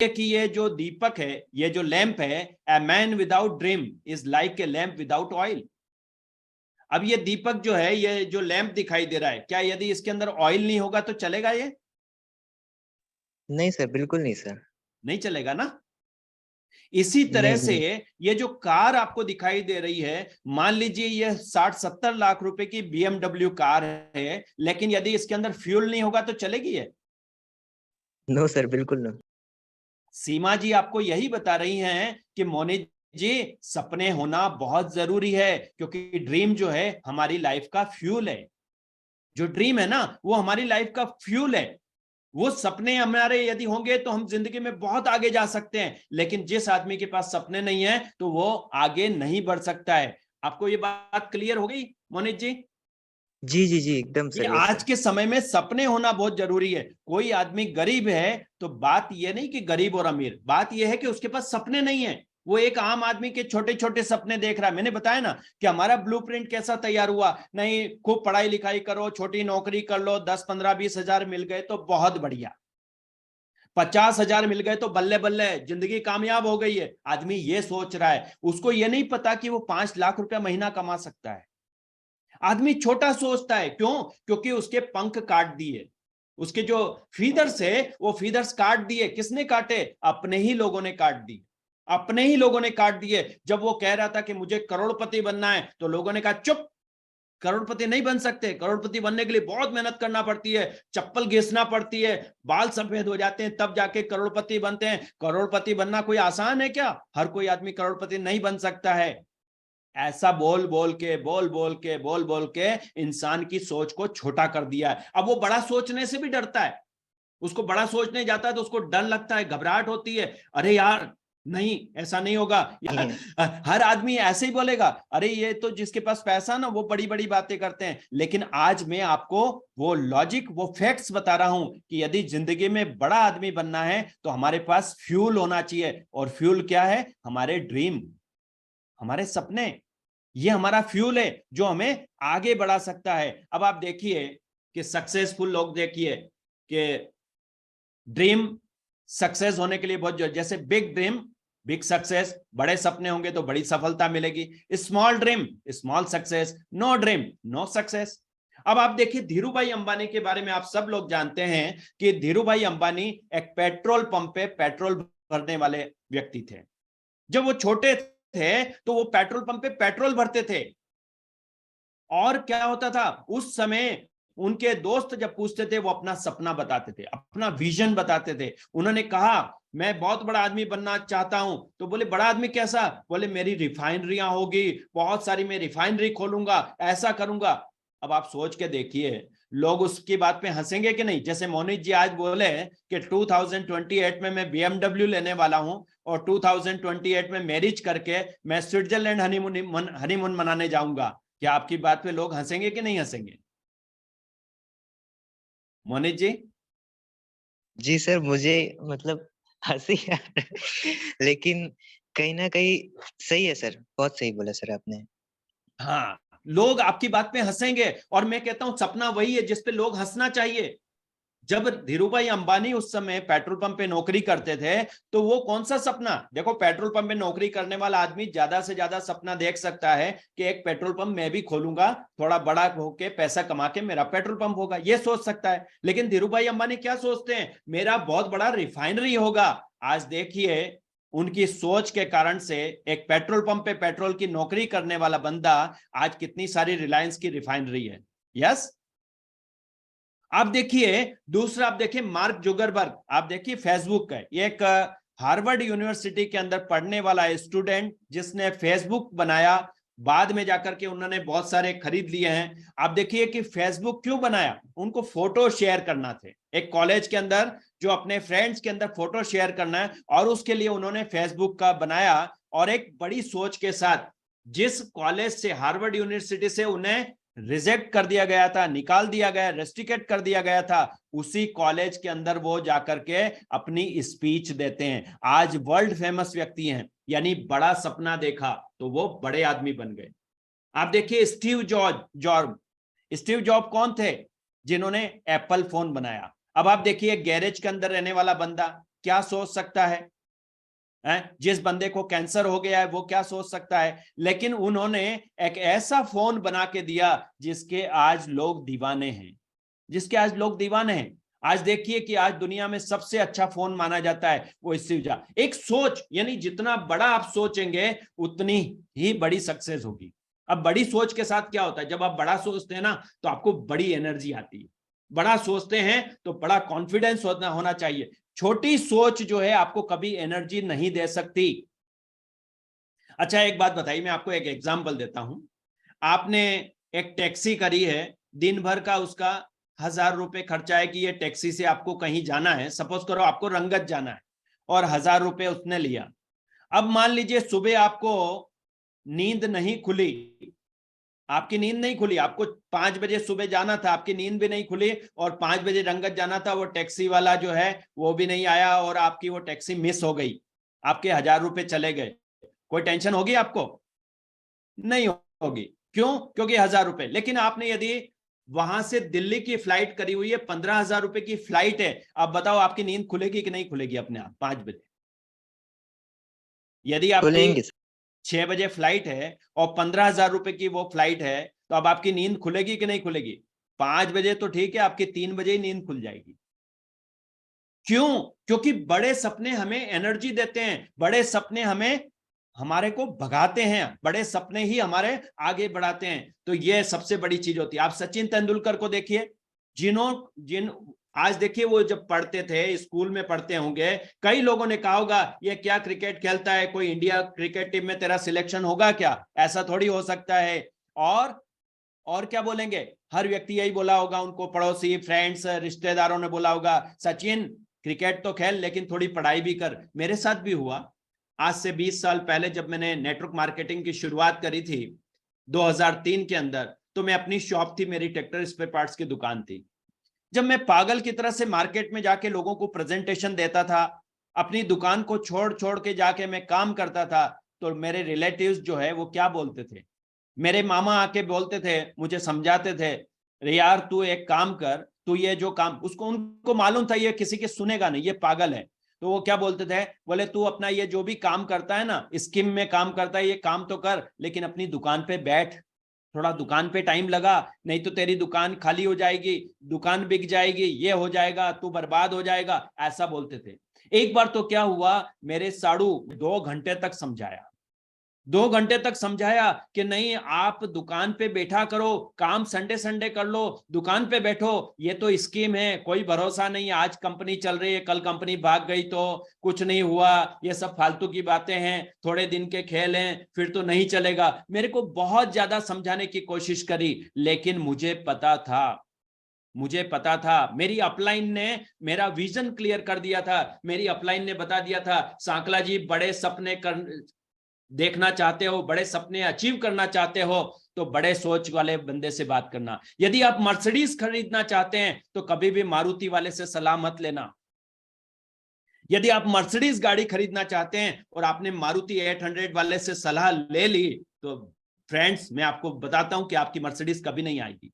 कि ये जो दीपक है, ये जो लैंप है, a man without dream is like a lamp without oil. अब ये दीपक जो है, ये जो लैंप दिखाई दे रहा है, क्या यदि इसके अंदर ऑयल नहीं होगा तो चलेगा? ये नहीं सर, बिल्कुल नहीं सर। नहीं चलेगा ना। इसी तरह नहीं से नहीं। ये जो कार आपको दिखाई दे रही है, मान लीजिए ये 60-70 लाख रुपए की BMW कार है, लेकिन यदि इसके अंदर फ्यूल नहीं होगा तो चलेगी ये? नो सर, बिल्कुल नो। सीमा जी आपको यही बता रही हैं कि मोनित जी, सपने होना बहुत जरूरी है, क्योंकि ड्रीम जो है हमारी लाइफ का फ्यूल है। जो ड्रीम है ना, वो हमारी लाइफ का फ्यूल है। वो सपने हमारे यदि होंगे तो हम जिंदगी में बहुत आगे जा सकते हैं, लेकिन जिस आदमी के पास सपने नहीं है तो वो आगे नहीं बढ़ सकता है। आपको ये बात क्लियर हो गई मोनित जी? जी जी जी, एकदम ये सर, यस आज सर। के समय में सपने होना बहुत जरूरी है। कोई आदमी गरीब है तो बात यह नहीं कि गरीब और अमीर, बात यह है कि उसके पास सपने नहीं है। वो एक आम आदमी के छोटे छोटे सपने देख रहा है। मैंने बताया ना कि हमारा ब्लूप्रिंट कैसा तैयार हुआ। नहीं, खूब पढ़ाई लिखाई करो, छोटी नौकरी कर लो, 10-15-20 हजार मिल गए तो बहुत बढ़िया, 50 हजार मिल गए तो बल्ले बल्ले, जिंदगी कामयाब हो गई है। आदमी ये सोच रहा है, उसको ये नहीं पता कि वो 5 लाख रुपया महीना कमा सकता है। आदमी छोटा सोचता है। क्यों? क्योंकि उसके पंख काट दिए, उसके जो फीदर्स है वो फीदर्स काट दिए। किसने काटे? अपने ही लोगों ने काट दिए, अपने ही लोगों ने काट दिए। जब वो कह रहा था कि मुझे करोड़पति बनना है तो लोगों ने कहा चुप, करोड़पति नहीं बन सकते। करोड़पति बनने के लिए बहुत मेहनत करना पड़ती है, चप्पल घिसना पड़ती है, बाल सफेद हो जाते हैं, तब जाके करोड़पति बनते हैं। करोड़पति बनना कोई आसान है क्या? हर कोई आदमी करोड़पति नहीं बन सकता है। ऐसा बोल बोल के, बोल बोल के इंसान की सोच को छोटा कर दिया है। अब वो बड़ा सोचने से भी डरता है। उसको बड़ा सोचने जाता है तो उसको डर लगता है, घबराहट होती है। अरे यार, नहीं, ऐसा नहीं होगा। हर आदमी ऐसे ही बोलेगा, अरे ये तो जिसके पास पैसा ना वो बड़ी बड़ी बातें करते हैं। लेकिन आज मैं आपको वो लॉजिक, वो फैक्ट्स बता रहा हूं कि यदि जिंदगी में बड़ा आदमी बनना है तो हमारे पास फ्यूल होना चाहिए। और फ्यूल क्या है? हमारे ड्रीम, हमारे सपने। ये हमारा फ्यूल है जो हमें आगे बढ़ा सकता है। अब आप देखिए कि सक्सेसफुल लोग, देखिए कि ड्रीम सक्सेस होने के लिए बहुत, जैसे बिग ड्रीम बिग सक्सेस, बड़े सपने होंगे तो बड़ी सफलता मिलेगी। Small dream small success, no dream no success. अब आप देखिए धीरू भाई अंबानी के बारे में आप सब लोग जानते हैं कि धीरू भाई अंबानी एक पेट्रोल पंप पे पेट्रोल भरने वाले व्यक्ति थे। जब वो छोटे थे तो वो पेट्रोल पंप पे पेट्रोल भरते थे। और क्या होता था उस समय, उनके दोस्त जब पूछते थे वो अपना सपना बताते थे, अपना विजन बताते थे। उन्होंने कहा मैं बहुत बड़ा आदमी बनना चाहता हूं। तो बोले बड़ा आदमी कैसा? बोले मेरी रिफाइनरियां होगी, बहुत सारी, मैं रिफाइनरी खोलूंगा, ऐसा करूंगा। अब आप सोच के देखिए, लोग उसकी बात पे हंसेंगे कि नहीं? जैसे मोनित जी आज बोले कि 2028 में मैं BMW लेने वाला हूं और 2028 में मैरिज करके मैं स्विट्जरलैंड हनीमून मनाने जाऊंगा। क्या आपकी बात पे लोग हंसेंगे कि नहीं हंसेंगे? मोनित जी? जी सर, मुझे मतलब हंसी आ रहा है, लेकिन कहीं ना कहीं सही है सर, बहुत सही बोला सर आपने। हाँ, लोग आपकी बात पे हंसेंगे और मैं कहता हूं सपना वही है जिसपे लोग हंसना चाहिए। जब धीरूभाई अंबानी उस समय पेट्रोल पंप पे नौकरी करते थे तो वो कौन सा सपना, देखो पेट्रोल पंप पे नौकरी करने वाला आदमी ज्यादा से ज्यादा सपना देख सकता है कि एक पेट्रोल पंप मैं भी खोलूंगा, थोड़ा बड़ा होके पैसा कमा के मेरा पेट्रोल पंप होगा, ये सोच सकता है। लेकिन धीरूभाई अंबानी क्या सोचते हैं? मेरा बहुत बड़ा रिफाइनरी होगा। आज देखिए उनकी सोच के कारण से एक पेट्रोल पंप पे पेट्रोल की नौकरी करने वाला बंदा आज कितनी सारी रिलायंस की रिफाइनरी है। यस। आप देखिए दूसरा, आप देखिए मार्क जुगरबर्ग, आप देखिए फेसबुक का ये एक हार्वर्ड यूनिवर्सिटी के अंदर पढ़ने वाला स्टूडेंट जिसने फेसबुक बनाया। बाद में जाकर के उन्होंने बहुत सारे खरीद लिए हैं। आप देखिए कि फेसबुक क्यों बनाया? उनको फोटो शेयर करना थे एक कॉलेज के अंदर, जो अपने फ्रेंड्स के अंदर फोटो शेयर करना है, और उसके लिए उन्होंने फेसबुक का बनाया। और एक बड़ी सोच के साथ, जिस कॉलेज से, हार्वर्ड यूनिवर्सिटी से उन्हें रिजेक्ट कर दिया गया था, निकाल दिया गया, रेस्ट्रिकेट कर दिया गया था, उसी कॉलेज के अंदर वो जाकर के अपनी स्पीच देते हैं। आज वर्ल्ड फेमस व्यक्ति हैं। यानी बड़ा सपना देखा तो वो बड़े आदमी बन गए। आप देखिए स्टीव जॉब कौन थे? जिन्होंने एप्पल फोन बनाया। अब आप देखिए गैरेज के अंदर रहने वाला बंदा, क्या सोच सकता है? जिस बंदे को कैंसर हो गया है वो क्या सोच सकता है? लेकिन उन्होंने एक ऐसा फोन बना के दिया जिसके आज लोग दीवाने हैं, जिसके आज लोग दीवाने हैं। आज देखिए कि आज दुनिया में सबसे अच्छा फोन माना जाता है वो स्टीव जॉब्स। एक सोच, यानी जितना बड़ा आप सोचेंगे उतनी ही बड़ी सक्सेस होगी। अब बड़ी सोच के साथ क्या होता है, जब आप बड़ा सोचते हैं ना तो आपको बड़ी एनर्जी आती है। बड़ा सोचते हैं तो बड़ा कॉन्फिडेंस होना चाहिए। छोटी सोच जो है आपको कभी एनर्जी नहीं दे सकती। अच्छा एक बात बताइए, मैं आपको एक एग्जांपल देता हूं। आपने एक टैक्सी करी है, दिन भर का उसका 1,000 रुपए खर्चा है कि ये टैक्सी से आपको कहीं जाना है, सपोज करो आपको रंगत जाना है, और 1,000 रुपए उसने लिया। अब मान लीजिए सुबह आपको नींद नहीं खुली, आपकी नींद नहीं खुली, आपको 5 बजे सुबह जाना था, आपकी नींद भी नहीं खुली, और 5 बजे रंगत जाना था, वो टैक्सी वाला जो है वो भी नहीं आया, और आपकी वो टैक्सी मिस हो गई, आपके 1,000 रुपए चले गए। कोई टेंशन होगी आपको? नहीं होगी। क्यों? क्योंकि 1,000 रुपए। लेकिन आपने यदि वहां से दिल्ली की फ्लाइट करी हुई है, 15,000 रुपए की फ्लाइट है, अब बताओ आपकी नींद खुलेगी कि नहीं खुलेगी अपने आप 5 बजे? यदि आपकी खुलेंगे सर। 6 बजे फ्लाइट है और 15,000 रुपए की वो फ्लाइट है, तो अब आपकी नींद खुलेगी कि नहीं खुलेगी? 5 बजे तो ठीक है, आपकी 3 बजे ही नींद खुल जाएगी। क्यों? क्योंकि बड़े सपने हमें एनर्जी देते हैं, बड़े सपने हमें हमारे को भगाते हैं, बड़े सपने ही हमारे आगे बढ़ाते हैं। तो ये सबसे बड़ी चीज होती है। आप सचिन तेंदुलकर को देखिए, जिन आज देखिए वो जब पढ़ते थे, स्कूल में पढ़ते होंगे, कई लोगों ने कहा होगा ये क्या क्रिकेट खेलता है, कोई इंडिया क्रिकेट टीम में तेरा सिलेक्शन होगा क्या? ऐसा थोड़ी हो सकता है। और क्या बोलेंगे? हर व्यक्ति यही बोला होगा, उनको पड़ोसी, फ्रेंड्स, रिश्तेदारों ने बोला होगा सचिन क्रिकेट तो खेल लेकिन थोड़ी पढ़ाई भी कर। मेरे साथ भी हुआ। आज से 20 साल पहले जब मैंने नेटवर्क मार्केटिंग की शुरुआत करी थी 2003 के अंदर, तो मैं अपनी शॉप थी, मेरी ट्रैक्टर स्पेयर पार्ट्स की दुकान थी। जब मैं पागल की तरह से मार्केट में जाके लोगों को प्रेजेंटेशन देता था, अपनी दुकान को छोड़ छोड़ के जाके मैं काम करता था, तो मेरे रिलेटिव्स जो है वो क्या बोलते थे, मेरे मामा आके बोलते थे, मुझे समझाते थे, अरे यार तू एक काम कर, तू ये जो काम, उसको उनको मालूम था ये किसी के सुनेगा नहीं, ये पागल है। तो वो क्या बोलते थे, बोले तू अपना ये जो भी काम करता है ना, स्कीम में काम करता है, ये काम तो कर, लेकिन अपनी दुकान पे बैठ, थोड़ा दुकान पे टाइम लगा, नहीं तो तेरी दुकान खाली हो जाएगी, दुकान बिक जाएगी, ये हो जाएगा, तू बर्बाद हो जाएगा, ऐसा बोलते थे। एक बार तो क्या हुआ, मेरे साड़ू 2 घंटे तक समझाया, 2 घंटे तक समझाया कि नहीं आप दुकान पे बैठा करो, काम संडे संडे कर लो, दुकान पे बैठो, ये तो स्कीम है, कोई भरोसा नहीं, आज कंपनी चल रही है, कल कंपनी भाग गई तो कुछ नहीं हुआ, ये सब फालतू की बातें हैं, थोड़े दिन के खेल हैं, फिर तो नहीं चलेगा। मेरे को बहुत ज्यादा समझाने की कोशिश करी, लेकिन मुझे पता था, मेरी अपलाइन ने मेरा विजन क्लियर कर दिया था, मेरी अपलाइन ने बता दिया था, सांकला जी बड़े सपने देखना चाहते हो, बड़े सपने अचीव करना चाहते हो, तो बड़े सोच वाले बंदे से बात करना। यदि आप मर्सिडीज खरीदना चाहते हैं तो कभी भी मारुति वाले से सलाह मत लेना। यदि आप मर्सिडीज गाड़ी खरीदना चाहते हैं और आपने मारुति 800 वाले से सलाह ले ली, तो फ्रेंड्स मैं आपको बताता हूं कि आपकी मर्सिडीज कभी नहीं आएगी।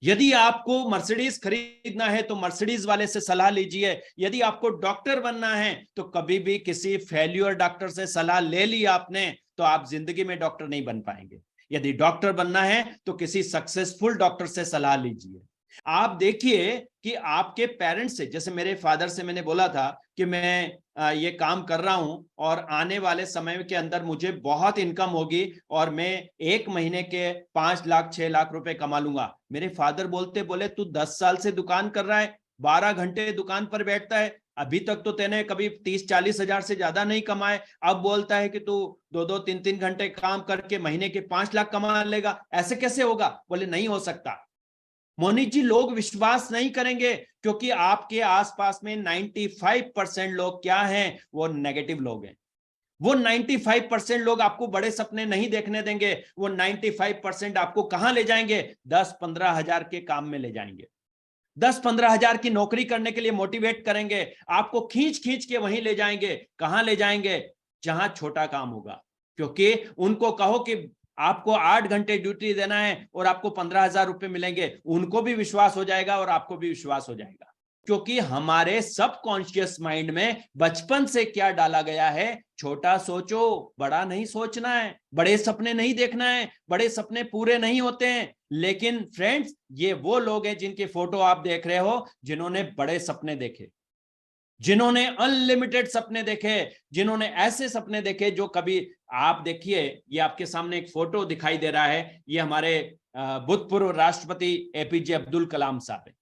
यदि आपको मर्सिडीज खरीदना है तो मर्सिडीज वाले से सलाह लीजिए। यदि आपको डॉक्टर बनना है तो कभी भी किसी फेल्यूर डॉक्टर से सलाह ले ली आपने तो आप जिंदगी में डॉक्टर नहीं बन पाएंगे। यदि डॉक्टर बनना है तो किसी सक्सेसफुल डॉक्टर से सलाह लीजिए। आप देखिए कि आपके पेरेंट्स से, जैसे मेरे फादर से मैंने बोला था कि मैं ये काम कर रहा हूं और आने वाले समय के अंदर मुझे बहुत इनकम होगी और मैं 1 महीने के 5 लाख 6 लाख रुपए कमा लूंगा। मेरे फादर बोले तू 10 साल से दुकान कर रहा है, 12 घंटे दुकान पर बैठता है, अभी तक तो तेने कभी 30-40 हजार से ज्यादा नहीं कमाए, अब बोलता है कि तू 2-2 3-3 घंटे काम करके महीने के 5 लाख कमा लेगा, ऐसे कैसे होगा? बोले नहीं हो सकता। मोनित जी लोग विश्वास नहीं करेंगे क्योंकि आपके आसपास में 95% लोग क्या हैं? वो नेगेटिव लोग हैं। वो 95% लोग आपको बड़े सपने नहीं देखने देंगे। वो 95% आपको कहां ले जाएंगे? 10-15 हजार के काम में ले जाएंगे, 10-15 हजार की नौकरी करने के लिए मोटिवेट करेंगे, आपको खींच खींच के वहीं ले जाएंगे। कहां ले जाएंगे? जहां छोटा काम होगा। क्योंकि उनको कहो कि आपको 8 घंटे ड्यूटी देना है और आपको 15,000 रुपए मिलेंगे, उनको भी विश्वास हो जाएगा और आपको भी विश्वास हो जाएगा। क्योंकि हमारे सबकॉन्शियस माइंड में बचपन से क्या डाला गया है, छोटा सोचो, बड़ा नहीं सोचना है, बड़े सपने नहीं देखना है, बड़े सपने पूरे नहीं होते हैं। लेकिन फ्रेंड्स, ये वो लोग हैं जिनकी फोटो आप देख रहे हो, जिन्होंने बड़े सपने देखे, जिन्होंने अनलिमिटेड सपने देखे, जिन्होंने ऐसे सपने देखे जो कभी, आप देखिए, ये आपके सामने एक फोटो दिखाई दे रहा है, ये हमारे भूतपूर्व राष्ट्रपति एपीजे अब्दुल कलाम साहब है।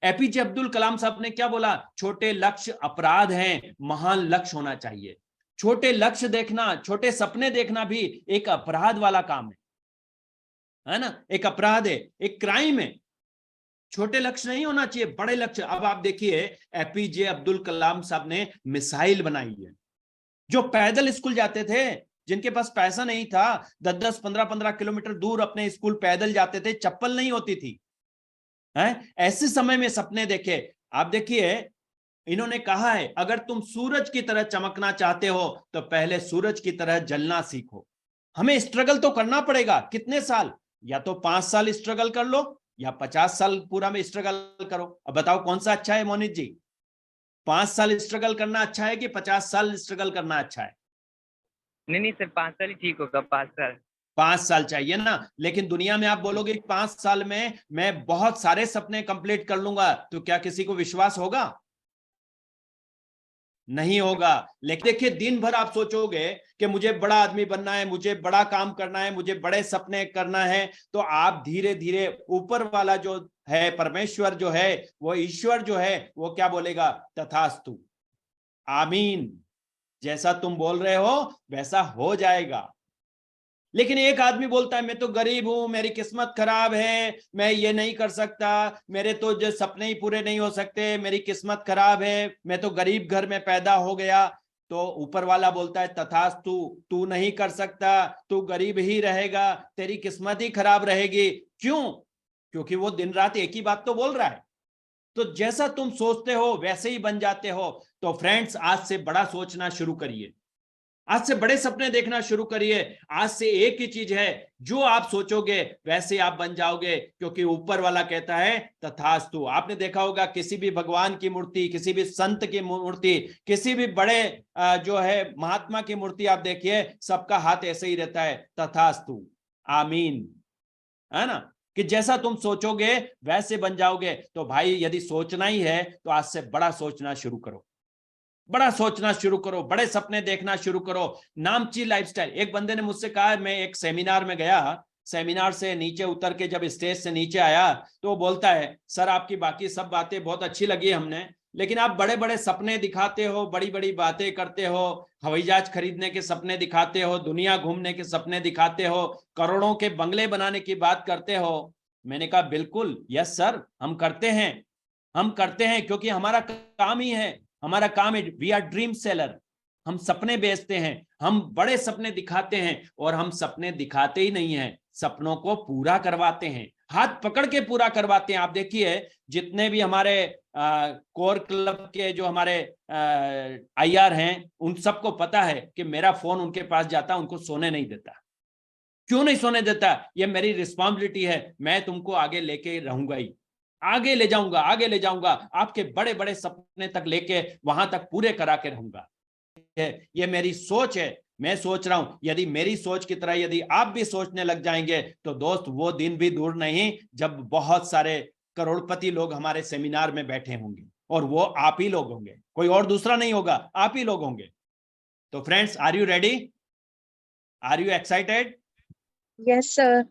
एपीजे अब्दुल कलाम साहब ने क्या बोला, छोटे लक्ष्य अपराध हैं, महान लक्ष्य होना चाहिए। छोटे लक्ष्य देखना, छोटे सपने देखना भी एक अपराध वाला काम है ना, एक अपराध है, एक क्राइम है। छोटे लक्ष्य नहीं होना चाहिए, बड़े लक्ष्य। अब आप देखिए, एपीजे अब्दुल कलाम साहब ने मिसाइल बनाई है। जो पैदल स्कूल जाते थे, जिनके पास पैसा नहीं था, 10-10, 15-15 किलोमीटर दूर अपने स्कूल पैदल जाते थे, चप्पल नहीं होती थी, हैं? ऐसे समय में सपने देखे। आप देखिए, इन्होंने कहा है, अगर तुम सूरज की तरह चमकना चाहते हो तो पहले सूरज की तरह जलना सीखो। हमें स्ट्रगल तो करना पड़ेगा। कितने साल? या तो 5 साल स्ट्रगल कर लो, या 50 साल पूरा में स्ट्रगल करो। अब बताओ कौन सा अच्छा है मोनित जी? 5 साल स्ट्रगल करना अच्छा है कि 50 साल स्ट्रगल करना अच्छा है? नहीं नहीं सर, 5 साल ही ठीक होगा, 5 साल। 5 साल चाहिए ना। लेकिन दुनिया में आप बोलोगे 5 साल में मैं बहुत सारे सपने कंप्लीट कर लूंगा, तो क्या किसी को विश्वास होगा? नहीं होगा। लेकिन देखिए, दिन भर आप सोचोगे कि मुझे बड़ा आदमी बनना है, मुझे बड़ा काम करना है, मुझे बड़े सपने करना है, तो आप धीरे धीरे ऊपर वाला जो है, परमेश्वर जो है, वो ईश्वर जो है, वो क्या बोलेगा? तथास्तु, आमीन। जैसा तुम बोल रहे हो वैसा हो जाएगा। लेकिन एक आदमी बोलता है, मैं तो गरीब हूं, मेरी किस्मत खराब है, मैं ये नहीं कर सकता, मेरे तो जो सपने ही पूरे नहीं हो सकते, मेरी किस्मत खराब है, मैं तो गरीब घर में पैदा हो गया। तो ऊपर वाला बोलता है, तथास्तु, तू नहीं कर सकता, तू गरीब ही रहेगा, तेरी किस्मत ही खराब रहेगी। क्यों? क्योंकि वो दिन रात एक ही बात तो बोल रहा है। तो जैसा तुम सोचते हो वैसे ही बन जाते हो। तो फ्रेंड्स, आज से बड़ा सोचना शुरू करिए, आज से बड़े सपने देखना शुरू करिए। आज से एक ही चीज है, जो आप सोचोगे वैसे आप बन जाओगे, क्योंकि ऊपर वाला कहता है तथास्तु। आपने देखा होगा, किसी भी भगवान की मूर्ति, किसी भी संत की मूर्ति, किसी भी बड़े जो है महात्मा की मूर्ति आप देखिए, सबका हाथ ऐसे ही रहता है, तथास्तु, आमीन, है ना, कि जैसा तुम सोचोगे वैसे बन जाओगे। तो भाई, यदि सोचना ही है तो आज से बड़ा सोचना शुरू करो, बड़ा सोचना शुरू करो, बड़े सपने देखना शुरू करो। नामची लाइफस्टाइल। एक बंदे ने मुझसे कहा, मैं एक सेमिनार में गया, सेमिनार से नीचे उतर के जब स्टेज से नीचे आया तो वो बोलता है, सर आपकी बाकी सब बातें बहुत अच्छी लगी हमने, लेकिन आप बड़े बड़े सपने दिखाते हो, बड़ी बड़ी बातें करते हो, हवाई जहाज खरीदने के सपने दिखाते हो, दुनिया घूमने के सपने दिखाते हो, करोड़ों के बंगले बनाने की बात करते हो। मैंने कहा, बिल्कुल यस सर, हम करते हैं, हम करते हैं, क्योंकि हमारा काम ही है, हमारा काम है, वी आर ड्रीम सेलर। हम सपने बेचते हैं, हम बड़े सपने दिखाते हैं, और हम सपने दिखाते ही नहीं हैं, सपनों को पूरा करवाते हैं, हाथ पकड़ के पूरा करवाते हैं। आप देखिए, जितने भी हमारे कोर क्लब के जो हमारे आईआर हैं, उन सबको पता है कि मेरा फोन उनके पास जाता, उनको सोने नहीं देता। क्यों नहीं सोने देता? ये मेरी रिस्पॉन्सिबिलिटी है, मैं तुमको आगे लेके रहूंगा ही, आगे ले जाऊंगा, आगे ले जाऊंगा, आपके बड़े बड़े सपने तक लेके वहां तक पूरे करा के रहूंगा। ये मेरी सोच है। मैं सोच रहा हूं, यदि मेरी सोच की तरह यदि आप भी सोचने लग जाएंगे तो दोस्त, वो दिन भी दूर नहीं जब बहुत सारे करोड़पति लोग हमारे सेमिनार में बैठे होंगे, और वो आप ही लोग होंगे, कोई और दूसरा नहीं होगा, आप ही लोग होंगे। तो friends, are you ready? Are you excited? Yes sir.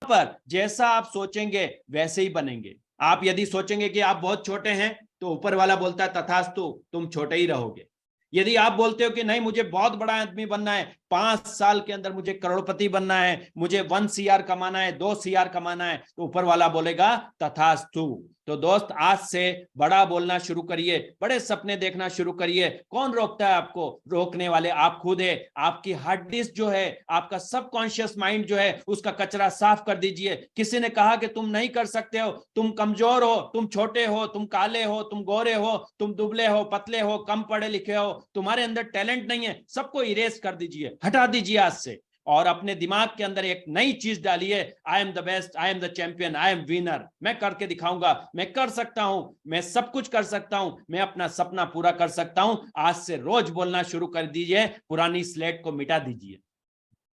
पर जैसा आप सोचेंगे वैसे ही बनेंगे। आप यदि सोचेंगे कि आप बहुत छोटे हैं, तो ऊपर वाला बोलता है तथास्तु, तुम छोटे ही रहोगे। यदि आप बोलते हो कि नहीं, मुझे बहुत बड़ा आदमी बनना है, 5 साल के अंदर मुझे करोड़पति बनना है, मुझे 1 CR कमाना है, 2 CR कमाना है, तो ऊपर वाला बोलेगा तथास्तु। तो दोस्त, आज से बड़ा बोलना शुरू करिए, बड़े सपने देखना शुरू करिए। कौन रोकता है आपको? रोकने वाले आप खुद है। आपकी हार्ड डिस्क जो है, आपका सबकॉन्शियस माइंड जो है, उसका कचरा साफ कर दीजिए। किसी ने कहा कि तुम नहीं कर सकते हो, तुम कमजोर हो, तुम छोटे हो, तुम काले हो, तुम गोरे हो, तुम दुबले हो, पतले हो, कम पढ़े लिखे हो, तुम्हारे अंदर टैलेंट नहीं है, सबको इरेज कर दीजिए, हटा दीजिए आज से। और अपने दिमाग के अंदर एक नई चीज डालिए, I am the best, I am the champion, I am winner, मैं करके दिखाऊंगा, मैं कर सकता हूं, मैं सब कुछ कर सकता हूं, मैं अपना सपना पूरा कर सकता हूं। आज से रोज बोलना शुरू कर दीजिए, पुरानी स्लेट को मिटा दीजिए,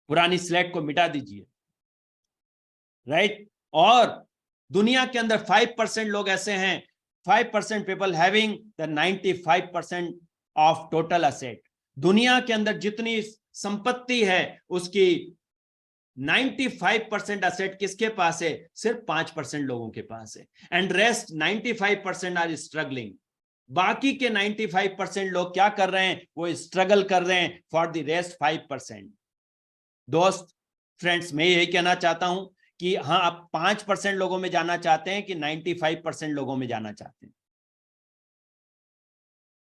पुरानी स्लेट को मिटा दीजिए, राइट। और दुनिया के अंदर 5% लोग ऐसे हैं, 5% people having the 95% of total asset. दुनिया के अंदर जितनी संपत्ति है उसकी 95% असेट किसके पास है? सिर्फ 5% लोगों के पास है। And rest 95% are struggling. बाकी के 95% लोग क्या कर रहे हैं? वो स्ट्रगल कर रहे हैं फॉर द रेस्ट 5%। दोस्त, फ्रेंड्स, मैं यही कहना चाहता हूं कि हाँ, आप 5% लोगों में जाना चाहते हैं कि 95% लोगों में जाना चाहते हैं?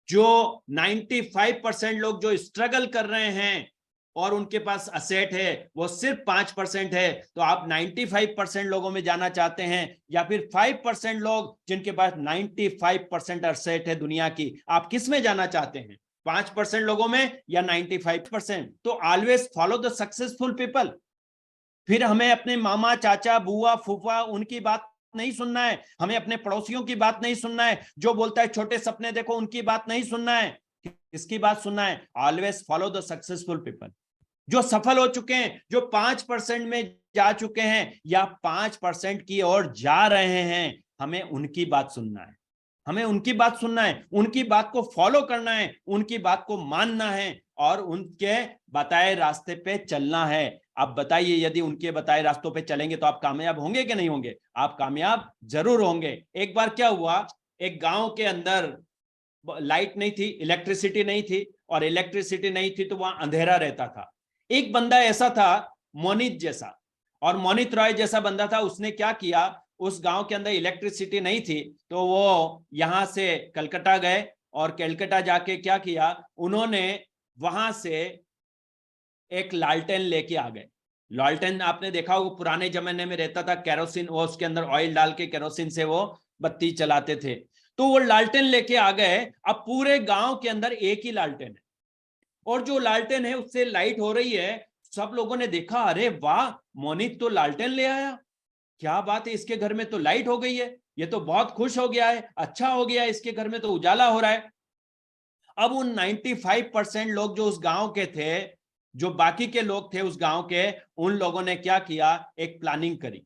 जो 95% लोग जो स्ट्रगल कर रहे हैं और उनके पास असेट है वो सिर्फ 5% है, तो आप 95% लोगों में जाना चाहते हैं या फिर 5% लोग जिनके पास 95% असेट है दुनिया की, आप किस में जाना चाहते हैं? 5% लोगों में या 95%? तो always follow the successful people. फिर हमें अपने मामा, चाचा, बुआ, फूफा उनकी बात नहीं सुनना है, हमें अपने पड़ोसियों की बात नहीं सुनना है, जो बोलता है छोटे सपने देखो उनकी बात नहीं सुनना है। किसकी बात सुनना है? Always follow the successful people, जो सफल हो चुके हैं, जो 5% में जा चुके हैं या 5% की ओर जा रहे हैं। हमें उनकी बात सुनना है, हमें उनकी बात सुनना है, उनकी बात को फॉलो करना है, उनकी बात को मानना है और उनके बताए रास्ते पे चलना है। आप बताइए, यदि उनके बताए रास्तों पे चलेंगे तो आप कामयाब होंगे कि नहीं होंगे? आप कामयाब जरूर होंगे। एक बार क्या हुआ, एक गांव के अंदर लाइट नहीं थी, इलेक्ट्रिसिटी नहीं थी, और इलेक्ट्रिसिटी नहीं थी तो वहां अंधेरा रहता था। एक बंदा ऐसा था, मोनित जैसा, और मोनित रॉय जैसा बंदा था। उसने क्या किया, उस गांव के अंदर इलेक्ट्रिसिटी नहीं थी तो वो यहां से कलकत्ता गए और कलकत्ता जाके क्या किया, उन्होंने वहां से एक लालटेन लेके आ गए। लालटेन आपने देखा वो पुराने जमाने में रहता था, केरोसिन, वो उसके अंदर ऑयल डाल के केरोसिन से वो बत्ती चलाते थे। तो वो लालटेन लेके आ गए। अब पूरे गांव के अंदर एक ही लालटेन है और जो लालटेन है उससे लाइट हो रही है। सब लोगों ने देखा, अरे वाह, मोनित तो लालटेन ले आया, क्या बात है, इसके घर में तो लाइट हो गई है, ये तो बहुत खुश हो गया है, अच्छा हो गया, इसके घर में तो उजाला हो रहा है। अब उन 95% लोग जो उस गांव के थे, जो बाकी के लोग थे उस गांव के, उन लोगों ने क्या किया, एक प्लानिंग करी।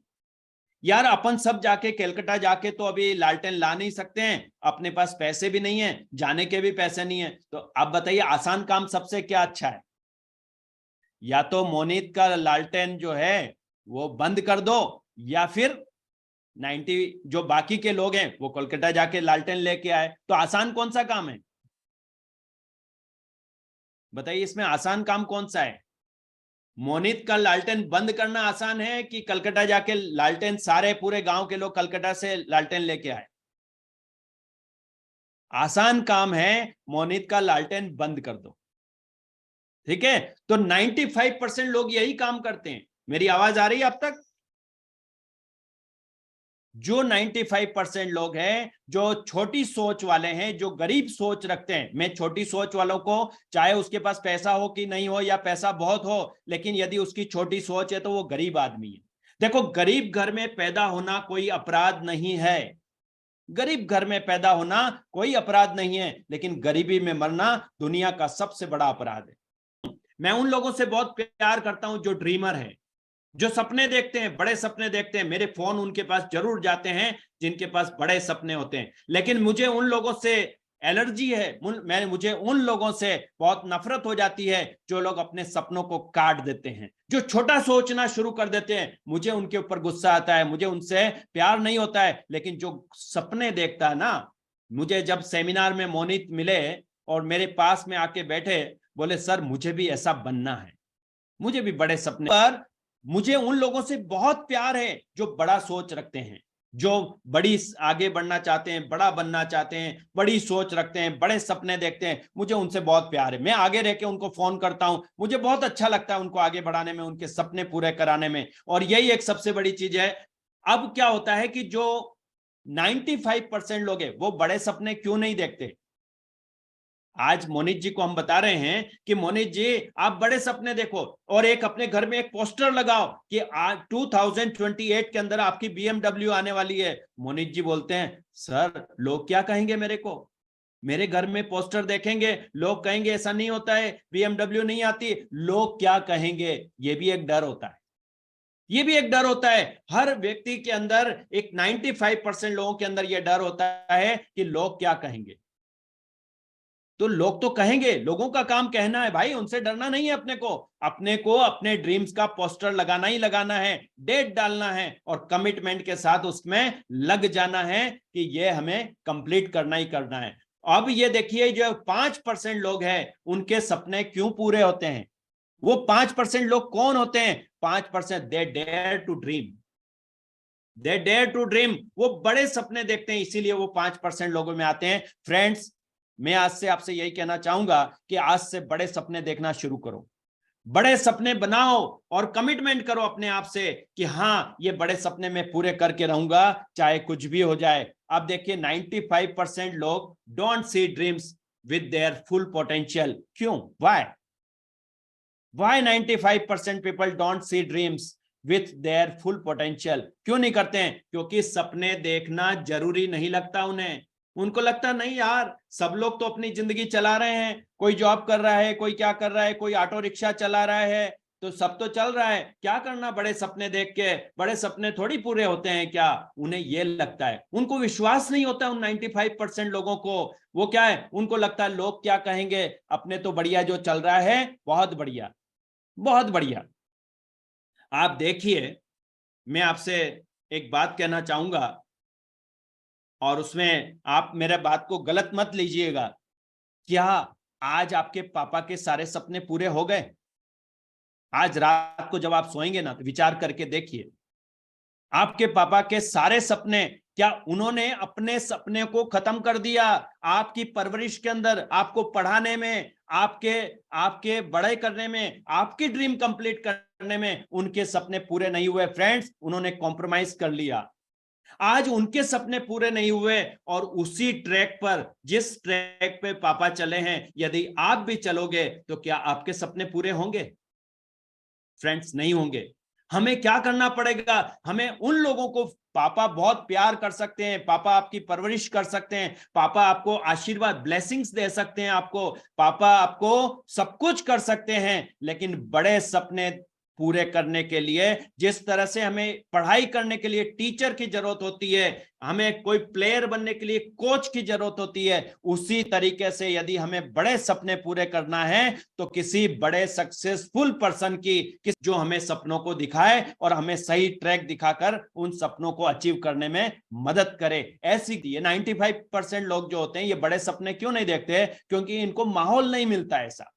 यार अपन सब जाके कलकत्ता जाके तो अभी लालटेन ला नहीं सकते हैं, अपने पास पैसे भी नहीं है, जाने के भी पैसे नहीं है, तो आप बताइए आसान काम सबसे क्या अच्छा है? या तो मोनित का लालटेन जो है वो बंद कर दो, या फिर 90 जो बाकी के लोग हैं वो कोलकाता जाके लालटेन लेके आए। तो आसान कौन सा काम है? बताइए, इसमें आसान काम कौन सा है? मोनित का लालटेन बंद करना आसान है कि कलकत्ता जाके लालटेन, सारे पूरे गांव के लोग कलकत्ता से लालटेन लेके आए? आसान काम है मोनित का लालटेन बंद कर दो। ठीक है, तो 95% लोग यही काम करते हैं। मेरी आवाज आ रही है अब तक? जो 95% लोग हैं, जो छोटी सोच वाले हैं, जो गरीब सोच रखते हैं, मैं छोटी सोच वालों को, चाहे उसके पास पैसा हो कि नहीं हो या पैसा बहुत हो, लेकिन यदि उसकी छोटी सोच है तो वो गरीब आदमी है। देखो, गरीब घर में पैदा होना कोई अपराध नहीं है, गरीब घर में पैदा होना कोई अपराध नहीं है, लेकिन गरीबी में मरना दुनिया का सबसे बड़ा अपराध है। मैं उन लोगों से बहुत प्यार करता हूं जो ड्रीमर है, जो सपने देखते हैं, बड़े सपने देखते हैं। मेरे फोन उनके पास जरूर जाते हैं जिनके पास बड़े सपने होते हैं, लेकिन मुझे उन लोगों से एलर्जी है, मुझे उन लोगों से बहुत नफरत हो जाती है जो लोग अपने सपनों को काट देते हैं, जो छोटा सोचना शुरू कर देते हैं। मुझे उनके ऊपर गुस्सा आता है, मुझे उनसे प्यार नहीं होता है। लेकिन जो सपने देखता है ना, मुझे जब सेमिनार में मोनित मिले और मेरे पास में आके बैठे, बोले सर मुझे भी ऐसा बनना है, मुझे भी बड़े सपने। पर मुझे उन लोगों से बहुत प्यार है जो बड़ा सोच रखते हैं, जो बड़ी आगे बढ़ना चाहते हैं, बड़ा बनना चाहते हैं, बड़ी सोच रखते हैं, बड़े सपने देखते हैं। मुझे उनसे बहुत प्यार है। मैं आगे रह के उनको फोन करता हूं, मुझे बहुत अच्छा लगता है उनको आगे बढ़ाने में, उनके सपने पूरे कराने में। और यही एक सबसे बड़ी चीज है। अब क्या होता है कि जो 95% लोग हैं वो बड़े सपने क्यों नहीं देखते? आज मोनित जी को हम बता रहे हैं कि मोनित जी आप बड़े सपने देखो और एक अपने घर में एक पोस्टर लगाओ कि आज 2028 के अंदर आपकी BMW आने वाली है। मोनित जी बोलते हैं सर लोग क्या कहेंगे मेरे को, मेरे घर में पोस्टर देखेंगे लोग कहेंगे ऐसा नहीं होता है, BMW नहीं आती, लोग क्या कहेंगे। ये भी एक डर होता है, ये भी एक डर होता है। हर व्यक्ति के अंदर एक 95% लोगों के अंदर यह डर होता है कि लोग क्या कहेंगे। तो लोग तो कहेंगे, लोगों का काम कहना है भाई, उनसे डरना नहीं है। अपने को अपने ड्रीम्स का पोस्टर लगाना ही लगाना है, डेट डालना है और कमिटमेंट के साथ उसमें लग जाना है कि ये हमें कंप्लीट करना ही करना है। अब ये देखिए जो 5% लोग हैं उनके सपने क्यों पूरे होते हैं। वो 5% लोग कौन होते हैं? 5% they dare to dream, they dare to dream. वो बड़े सपने देखते हैं, इसीलिए वो 5% लोगों में आते हैं। फ्रेंड्स, मैं आज से आपसे यही कहना चाहूंगा कि आज से बड़े सपने देखना शुरू करो, बड़े सपने बनाओ और कमिटमेंट करो अपने आप से कि हाँ ये बड़े सपने मैं पूरे करके रहूंगा चाहे कुछ भी हो जाए। अब देखिए 95% लोग don't see dreams with their full potential. क्यों? Why 95% people don't see dreams with their full potential? क्यों नहीं करते हैं? क्योंकि सपने देखना जरूरी नहीं लगता उन्हें। उनको लगता नहीं यार, सब लोग तो अपनी जिंदगी चला रहे हैं, कोई जॉब कर रहा है, कोई क्या कर रहा है, कोई ऑटो रिक्शा चला रहा है, तो सब तो चल रहा है, क्या करना बड़े सपने देख के, बड़े सपने थोड़ी पूरे होते हैं क्या? उन्हें यह लगता है। उनको विश्वास नहीं होता उन 95% लोगों को। वो क्या है, उनको लगता है लोग क्या कहेंगे, अपने तो बढ़िया जो चल रहा है, बहुत बढ़िया बहुत बढ़िया। आप देखिए, मैं आपसे एक बात कहना चाहूंगा और उसमें आप मेरे बात को गलत मत लीजिएगा। क्या आज आपके पापा के सारे सपने पूरे हो गए? आज रात को जब आप सोएंगे ना तो विचार करके देखिए, आपके पापा के सारे सपने, क्या उन्होंने अपने सपने को खत्म कर दिया? आपकी परवरिश के अंदर, आपको पढ़ाने में, आपके बड़े करने में, आपकी ड्रीम कंप्लीट करने में उनके सपने पूरे नहीं हुए। फ्रेंड्स, उन्होंने कॉम्प्रोमाइज कर लिया। आज उनके सपने पूरे नहीं हुए और उसी ट्रैक पर, जिस ट्रैक पे पापा चले हैं, यदि आप भी चलोगे तो क्या आपके सपने पूरे होंगे? फ्रेंड्स, नहीं होंगे। हमें क्या करना पड़ेगा? हमें उन लोगों को, पापा बहुत प्यार कर सकते हैं, पापा आपकी परवरिश कर सकते हैं, पापा आपको आशीर्वाद, ब्लेसिंग्स दे सकते हैं, आपको पापा आपको सब कुछ कर सकते हैं, लेकिन बड़े सपने पूरे करने के लिए, जिस तरह से हमें पढ़ाई करने के लिए टीचर की जरूरत होती है, हमें कोई प्लेयर बनने के लिए कोच की जरूरत होती है, उसी तरीके से यदि हमें बड़े सपने पूरे करना है तो किसी बड़े सक्सेसफुल पर्सन की, जो हमें सपनों को दिखाए और हमें सही ट्रैक दिखाकर उन सपनों को अचीव करने में मदद करे। ऐसी ये 95% लोग जो होते हैं ये बड़े सपने क्यों नहीं देखते? क्योंकि इनको माहौल नहीं मिलता ऐसा।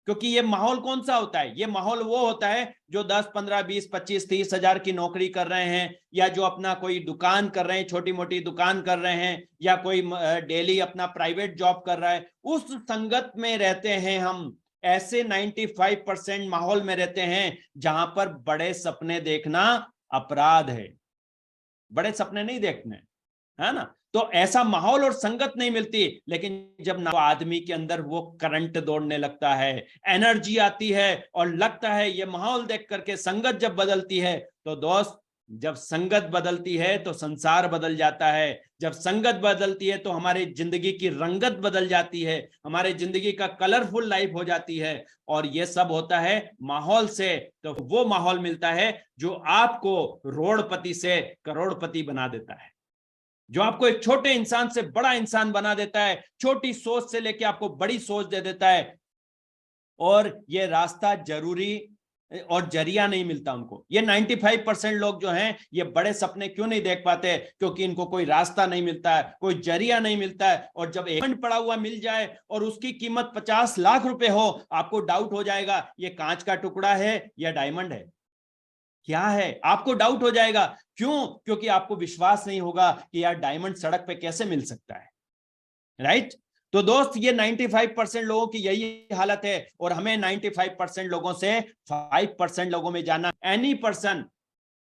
क्योंकि ये माहौल कौन सा होता है? ये माहौल वो होता है जो 10, 15, 20, 25, 30 हजार की नौकरी कर रहे हैं, या जो अपना कोई दुकान कर रहे हैं, छोटी मोटी दुकान कर रहे हैं, या कोई डेली अपना प्राइवेट जॉब कर रहा है, उस संगत में रहते हैं हम। ऐसे 95% माहौल में रहते हैं जहां पर बड़े सपने देखना अपराध है। बड़े सपने नहीं देखने, है ना? तो ऐसा माहौल और संगत नहीं मिलती। लेकिन जब ना आदमी के अंदर वो करंट दौड़ने लगता है, एनर्जी आती है और लगता है ये माहौल देख करके, संगत जब बदलती है तो दोस्त, जब संगत बदलती है तो संसार बदल जाता है। जब संगत बदलती है तो हमारी जिंदगी की रंगत बदल जाती है, हमारी जिंदगी का कलरफुल लाइफ हो जाती है। और ये सब होता है माहौल से। तो वो माहौल मिलता है जो आपको रोड़पति से करोड़पति बना देता है, जो आपको एक छोटे इंसान से बड़ा इंसान बना देता है, छोटी सोच से लेके आपको बड़ी सोच दे देता है। और ये रास्ता जरूरी और जरिया नहीं मिलता उनको। ये 95% लोग जो हैं ये बड़े सपने क्यों नहीं देख पाते? क्योंकि इनको कोई रास्ता नहीं मिलता है, कोई जरिया नहीं मिलता है। और जब एक पड़ा हुआ मिल जाए और उसकी कीमत 50 लाख रुपए हो, आपको डाउट हो जाएगा ये कांच का टुकड़ा है या डायमंड है, क्या है? आपको डाउट हो जाएगा। क्यों? क्योंकि आपको विश्वास नहीं होगा कि यार डायमंड सड़क पे कैसे मिल सकता है, राइट? तो दोस्त, ये 95% लोगों की यही हालत है और हमें 95% लोगों से 5% लोगों में जाना। Any person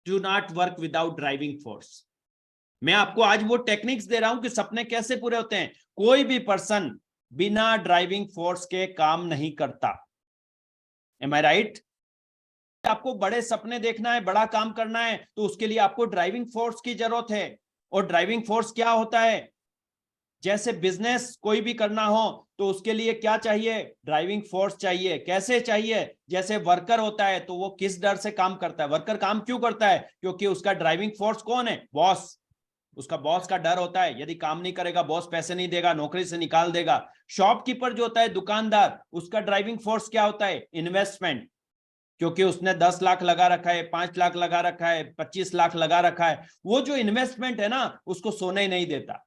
do not work without driving force. मैं आपको आज वो टेक्निक्स दे रहा हूं कि सपने कैसे पूरे होते हैं। कोई भी पर्सन बिना ड्राइविंग फोर्स के काम नहीं करता। एम आई राइट? आपको बड़े सपने देखना है, बड़ा काम करना है, तो उसके लिए आपको ड्राइविंग फोर्स की जरूरत है। और ड्राइविंग फोर्स क्या होता है? जैसे बिजनेस कोई भी करना हो तो उसके लिए क्या चाहिए? ड्राइविंग फोर्स चाहिए। कैसे चाहिए? जैसे वर्कर होता है तो वो किस डर से काम करता है? वर्कर काम क्यों करता है? क्योंकि उसका ड्राइविंग फोर्स कौन है? बॉस। उसका बॉस का डर होता है, यदि काम नहीं करेगा बॉस पैसे नहीं देगा, नौकरी से निकाल देगा। शॉपकीपर जो होता है, दुकानदार, उसका ड्राइविंग फोर्स क्या होता है? इन्वेस्टमेंट। क्योंकि उसने 10 लाख लगा रखा है, 5 लाख लगा रखा है, 25 लाख लगा रखा है, वो जो इन्वेस्टमेंट है ना, उसको सोने ही नहीं देता।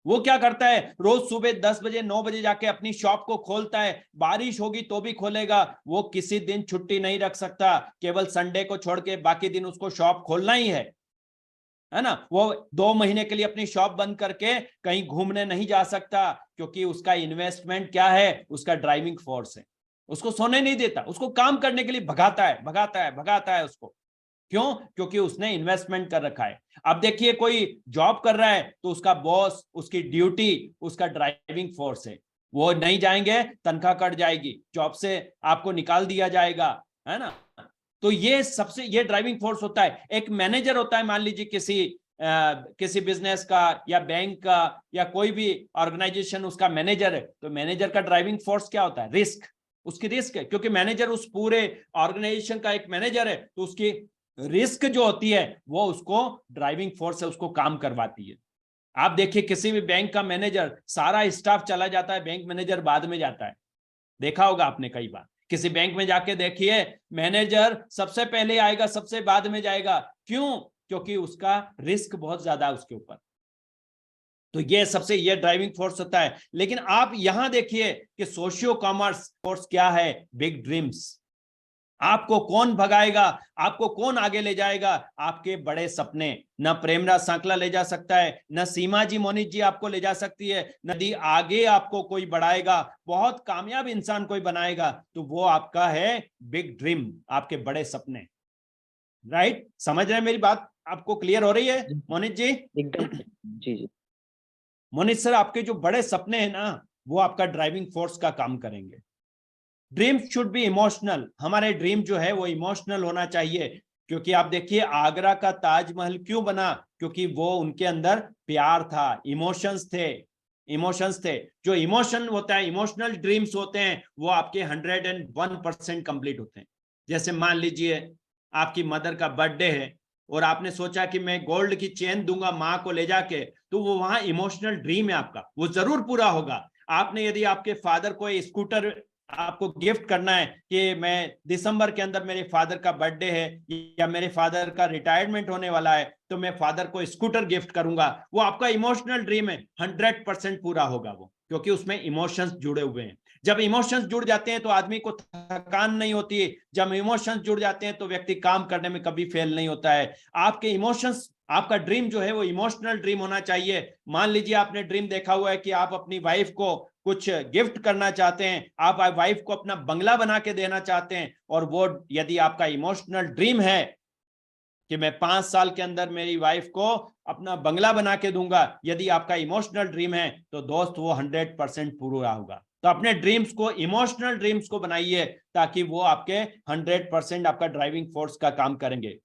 वो क्या करता है? रोज सुबह 10 बजे 9 बजे जाके अपनी शॉप को खोलता है। बारिश होगी तो भी खोलेगा। वो किसी दिन छुट्टी नहीं रख सकता, केवल संडे को छोड़ के बाकी दिन उसको शॉप खोलना ही है ना। वो 2 महीने के लिए अपनी शॉप बंद करके कहीं घूमने नहीं जा सकता, क्योंकि उसका इन्वेस्टमेंट क्या है? उसका ड्राइविंग फोर्स है। उसको सोने नहीं देता, उसको काम करने के लिए भगाता है, भगाता है, भगाता है उसको। क्यों? क्योंकि उसने इन्वेस्टमेंट कर रखा है। अब देखिए, कोई जॉब कर रहा है तो उसका बॉस, उसकी ड्यूटी, उसका ड्राइविंग फोर्स है। वो नहीं जाएंगे, तनख्वाह कट जाएगी, जॉब से आपको निकाल दिया जाएगा, है ना। तो ये ड्राइविंग फोर्स होता है। एक मैनेजर होता है, मान लीजिए किसी बिजनेस का या बैंक का या कोई भी ऑर्गेनाइजेशन, उसका मैनेजर है, तो मैनेजर का ड्राइविंग फोर्स क्या होता है? रिस्क। उसकी रिस्क है, क्योंकि मैनेजर उस पूरे ऑर्गेनाइजेशन का एक मैनेजर है, तो उसकी रिस्क जो होती है वो उसको ड्राइविंग फोर्स से उसको काम करवाती है। आप देखिए, किसी भी बैंक का मैनेजर, सारा स्टाफ चला जाता है, बैंक मैनेजर बाद में जाता है। देखा होगा आपने कई बार। किसी बैंक में जाके देखिए, मैनेजर सबसे पहले आएगा, सबसे बाद में जाएगा। क्यों? क्योंकि उसका रिस्क बहुत ज्यादा है उसके ऊपर। तो ये ड्राइविंग फोर्स होता है। लेकिन आप यहां देखिए कि सोशियो कॉमर्स फोर्स क्या है? Big dreams. आपको कौन भगाएगा? आपको कौन आगे ले जाएगा? आपके बड़े सपने। न प्रेमराज सांकला ले जा सकता है, न सीमा जी मोनित जी आपको ले जा सकती है, नदी आगे आपको कोई बढ़ाएगा, बहुत कामयाब इंसान कोई बनाएगा, तो वो आपका है बिग ड्रीम, आपके बड़े सपने। राइट? समझ रहे हैं मेरी बात? आपको क्लियर हो रही है मोनित जी? एकदम। जी जी। मोनित सर, आपके जो बड़े सपने हैं ना, वो आपका ड्राइविंग फोर्स का काम करेंगे। Dream should be emotional. हमारे ड्रीम जो है वो इमोशनल होना चाहिए। क्योंकि आप देखिए, आगरा का ताजमहल क्यों बना? क्योंकि वो उनके अंदर प्यार था, इमोशंस थे। इमोशंस थे। जो इमोशन होता है, इमोशनल ड्रीम्स होते हैं, वो आपके 101% कंप्लीट होते हैं। जैसे मान लीजिए, आपकी मदर का बर्थडे है और आपने सोचा कि मैं गोल्ड की चेन दूंगा माँ को ले जाके, तो वो वहां इमोशनल ड्रीम है आपका, वो जरूर पूरा होगा। आपने यदि आपके फादर को स्कूटर आपको गिफ्ट करना है कि मैं दिसंबर के अंदर मेरे फादर का बर्थडे है या मेरे फादर का रिटायरमेंट होने वाला है, तो मैं फादर को स्कूटर गिफ्ट करूंगा, वो आपका इमोशनल ड्रीम है, 100% पूरा होगा वो, क्योंकि उसमें इमोशंस जुड़े हुए हैं। जब इमोशंस जुड़ जाते हैं तो आदमी को थकान नहीं होती है। जब इमोशंस जुड़ जाते हैं तो व्यक्ति काम करने में कभी फेल नहीं होता है। आपके इमोशंस, आपका ड्रीम जो है वो इमोशनल ड्रीम होना चाहिए। मान लीजिए, आपने ड्रीम देखा हुआ है कि आप अपनी वाइफ को कुछ गिफ्ट करना चाहते हैं, आप वाइफ को अपना बंगला बना के देना चाहते हैं, और वो यदि आपका इमोशनल ड्रीम है कि मैं 5 साल के अंदर मेरी वाइफ को अपना बंगला बना के दूंगा, यदि आपका इमोशनल ड्रीम है, तो दोस्त वो 100% पूरा होगा। तो अपने ड्रीम्स को, इमोशनल ड्रीम्स को बनाइए, ताकि वो आपके 100% आपका ड्राइविंग फोर्स का काम करेंगे।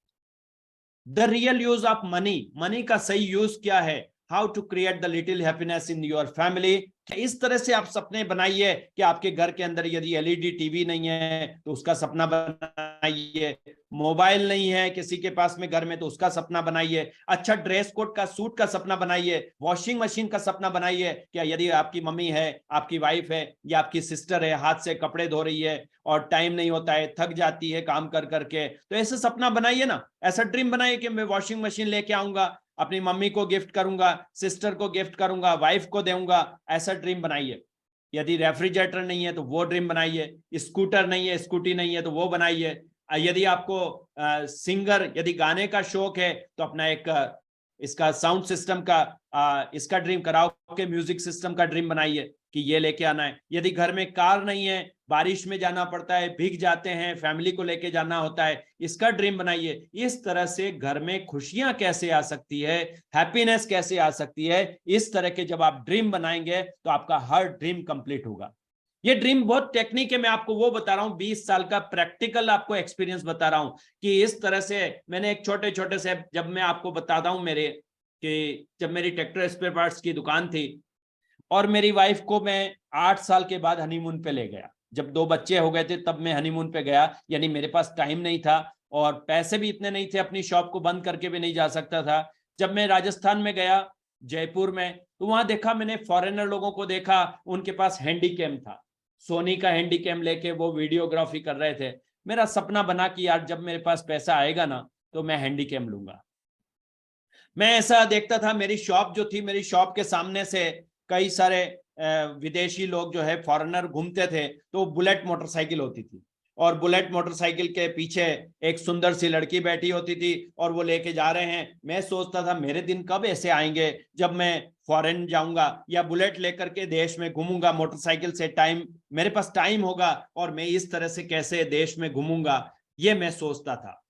The real use of money. Money का सही यूज क्या है? How to create the little happiness in your family. इस तरह से आप सपने बनाइए कि आपके घर के अंदर यदि एलईडी टीवी नहीं है तो उसका सपना बनाइए, मोबाइल नहीं है किसी के पास में घर में तो उसका सपना बनाइए, अच्छा ड्रेस कोड का, सूट का सपना बनाइए, वॉशिंग मशीन का सपना बनाइए। क्या यदि आपकी मम्मी है, आपकी वाइफ है या आपकी सिस्टर है, हाथ से कपड़े धो रही है और टाइम नहीं होता है, थक जाती है काम कर करके, तो ऐसे सपना बनाइए ना। ऐसा ड्रीम बनाइए कि मैं वॉशिंग मशीन लेके आऊंगा, अपनी मम्मी को गिफ्ट करूंगा, सिस्टर को गिफ्ट करूंगा, वाइफ को दूंगा, ऐसा ड्रीम बनाइए। यदि रेफ्रिजरेटर नहीं है तो वो ड्रीम बनाइए, स्कूटर नहीं है, स्कूटी नहीं है तो वो बनाइए। यदि आपको सिंगर, यदि गाने का शौक है तो अपना एक इसका साउंड सिस्टम का इसका ड्रीम कराओ के म्यूजिक सिस्टम का ड्रीम बनाइए। कि ये लेके आना है। यदि घर में कार नहीं है, बारिश में जाना पड़ता है, भीग जाते हैं, फैमिली को लेके जाना होता है, इसका ड्रीम बनाइए। इस तरह से घर में खुशियां कैसे आ सकती है, हैप्पीनेस कैसे आ सकती है, इस तरह के जब आप ड्रीम बनाएंगे तो आपका हर ड्रीम कंप्लीट होगा। ये ड्रीम बहुत टेक्निक है, मैं आपको वो बता रहा हूं, 20 साल का प्रैक्टिकल आपको एक्सपीरियंस बता रहा हूं कि इस तरह से मैंने एक छोटे छोटे से, जब मैं आपको बताता हूं मेरे, कि जब मेरी ट्रैक्टर स्पेयर पार्ट्स की दुकान थी और मेरी वाइफ को मैं 8 साल के बाद हनीमून पे ले गया, जब 2 बच्चे हो गए थे तब मैं हनीमून पे गया, यानी मेरे पास टाइम नहीं था और पैसे भी इतने नहीं थे, अपनी शॉप को बंद करके भी नहीं जा सकता था। जब मैं राजस्थान में गया, जयपुर में, तो वहां देखा मैंने फॉरेनर लोगों को देखा, उनके पास हैंडी कैम था, सोनी का हैंडी कैम लेके वो वीडियोग्राफी कर रहे थे। मेरा सपना बना कि यार जब मेरे पास पैसा आएगा ना तो मैं हैंडी कैम लूंगा। मैं ऐसा देखता था, मेरी शॉप जो थी, मेरी शॉप के सामने से कई सारे विदेशी लोग जो है फॉरेनर घूमते थे, तो बुलेट मोटरसाइकिल होती थी और बुलेट मोटरसाइकिल के पीछे एक सुंदर सी लड़की बैठी होती थी और वो लेके जा रहे हैं। मैं सोचता था मेरे दिन कब ऐसे आएंगे जब मैं फॉरेन जाऊंगा या बुलेट लेकर के देश में घूमूंगा मोटरसाइकिल से, टाइम मेरे पास टाइम होगा और मैं इस तरह से कैसे देश में घूमूंगा, ये मैं सोचता था।